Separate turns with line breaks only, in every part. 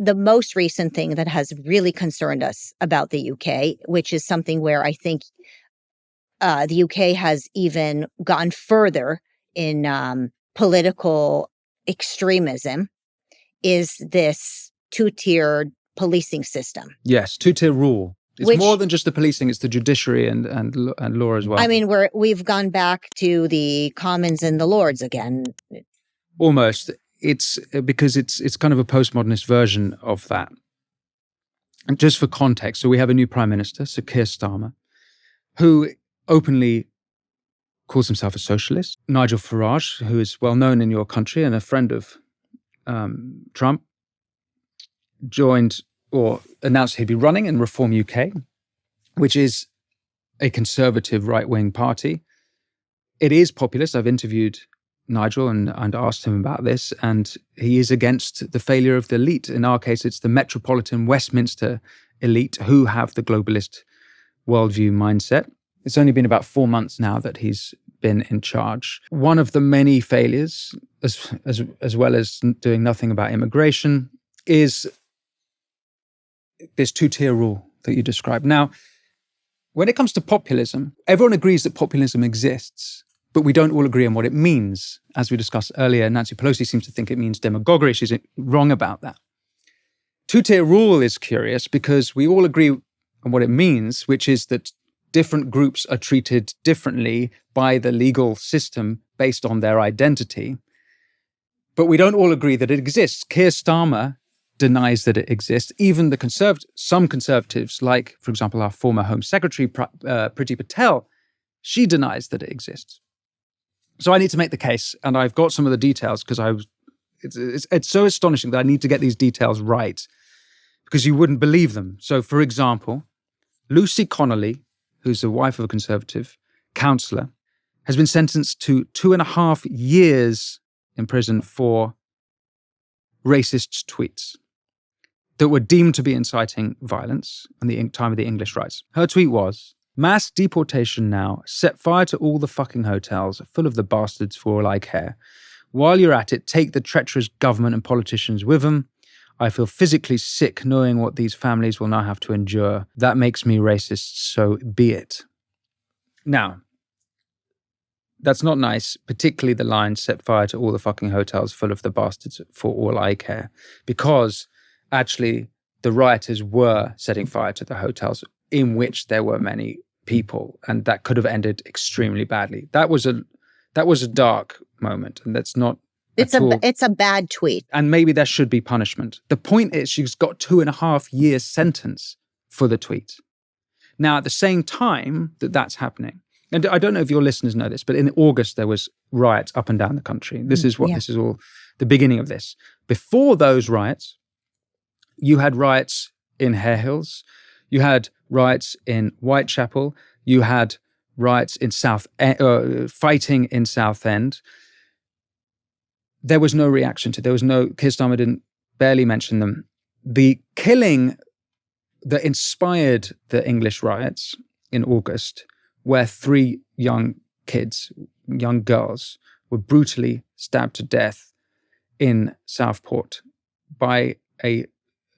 the most recent thing that has really concerned us about the UK, which is something where I think the UK has even gone further in political extremism, is this two-tiered policing system.
Yes, two-tier rule. It's more than just the policing; it's the judiciary and law as well.
I mean, we've gone back to the Commons and the Lords again.
Almost. It's because it's kind of a postmodernist version of that. And just for context, so we have a new Prime Minister, Sir Keir Starmer, who openly calls himself a socialist. Nigel Farage, who is well known in your country and a friend of Trump, joined or announced he'd be running in Reform UK, which is a conservative right-wing party. It is populist. I've interviewed Nigel and asked him about this, and he is against the failure of the elite. In our case, it's the metropolitan Westminster elite who have the globalist worldview mindset. It's only been about 4 months now that he's been in charge. One of the many failures, as well as doing nothing about immigration, is this two-tier rule that you described. Now, when it comes to populism, everyone agrees that populism exists, but we don't all agree on what it means. As we discussed earlier, Nancy Pelosi seems to think it means demagoguery. She's wrong about that. Two-tier rule is curious because we all agree on what it means, which is that different groups are treated differently by the legal system based on their identity. But we don't all agree that it exists. Keir Starmer denies that it exists. Even some conservatives, like, for example, our former Home Secretary, Priti Patel, she denies that it exists. So I need to make the case, and I've got some of the details because it's so astonishing that I need to get these details right because you wouldn't believe them. So, for example, Lucy Connolly, who's the wife of a Conservative councillor, has been sentenced to 2.5 years in prison for racist tweets that were deemed to be inciting violence in the time of the English riots. Her tweet was, "Mass deportation now. Set fire to all the fucking hotels, full of the bastards for all I care. While you're at it, take the treacherous government and politicians with them. I feel physically sick knowing what these families will now have to endure. That makes me racist, so be it." Now, that's not nice, particularly the line, "set fire to all the fucking hotels full of the bastards for all I care," because actually the rioters were setting fire to the hotels in which there were many people, and that could have ended extremely badly. That was a dark moment, and that's not
It's a bad tweet.
And maybe there should be punishment. The point is she's got 2.5 years sentence for the tweet. Now, at the same time that's happening, and I don't know if your listeners know this, but in August there was riots up and down the country. This is all the beginning of this. Before those riots, you had riots in Hare Hills, you had riots in Whitechapel, you had riots in fighting in Southend. There was no reaction to. Keir Starmer barely mention them. The killing that inspired the English riots in August, where 3 young girls, were brutally stabbed to death in Southport by a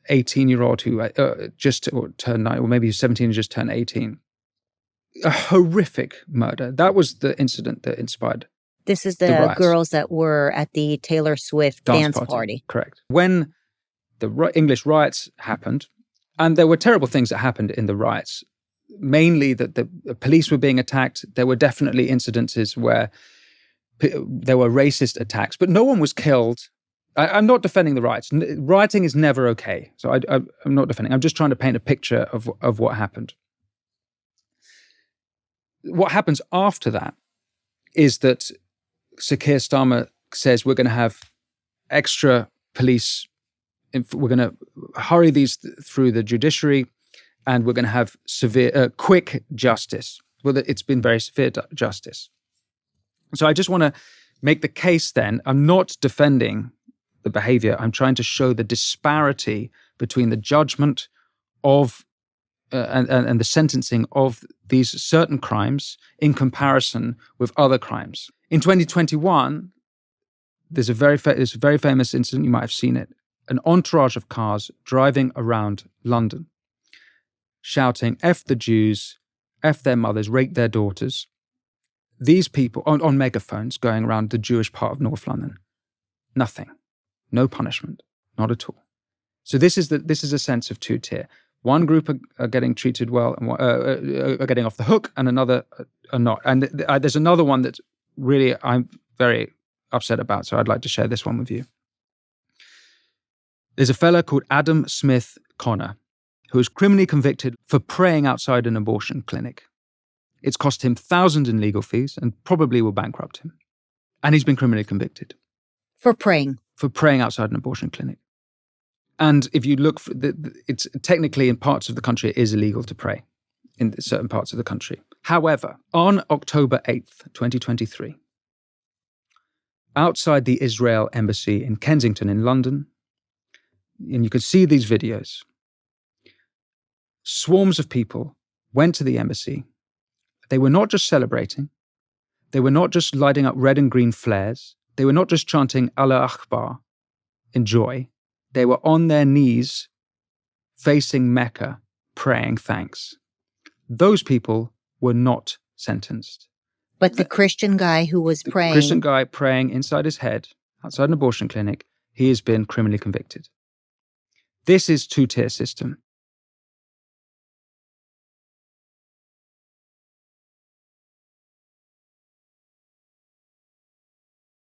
18-year-old who just turned 9, or maybe he was 17 and just turned 18. A horrific murder. That was the incident that inspired.
This is the girls that were at the Taylor Swift dance party.
Correct. When the English riots happened, and there were terrible things that happened in the riots, mainly that the police were being attacked. There were definitely incidences where there were racist attacks, but no one was killed. I'm not defending the riots. Rioting is never okay. So I'm not defending. I'm just trying to paint a picture of what happened. What happens after that is that Sir Keir Starmer says we're going to have extra police. We're going to hurry these through the judiciary, and we're going to have quick justice. Well, it's been very severe justice. So I just want to make the case then. I'm not defending the behavior. I'm trying to show the disparity between the judgment of and the sentencing of these certain crimes in comparison with other crimes. In 2021, there's a very famous incident, you might have seen it, an entourage of cars driving around London, shouting, F the Jews, F their mothers, rape their daughters. These people, on megaphones going around the Jewish part of North London. Nothing. No punishment. Not at all. So this is a sense of two-tier. One group are getting treated well and are getting off the hook, and another are not. And there's another one that really I'm very upset about, so I'd like to share this one with you. There's a fella called Adam Smith Connor who was criminally convicted for praying outside an abortion clinic. It's cost him thousands in legal fees and probably will bankrupt him. And he's been criminally convicted.
For praying.
For praying outside an abortion clinic. And if you look, it's technically in parts of the country, it is illegal to pray in certain parts of the country. However, on October 8th, 2023, outside the Israel Embassy in Kensington in London, and you could see these videos, swarms of people went to the embassy. They were not just celebrating. They were not just lighting up red and green flares. They were not just chanting Allah Akbar in joy. They were on their knees facing Mecca, praying thanks. Those people were not sentenced.
But the Christian guy who was praying...
The Christian guy praying inside his head, outside an abortion clinic, he has been criminally convicted. This is two-tier system.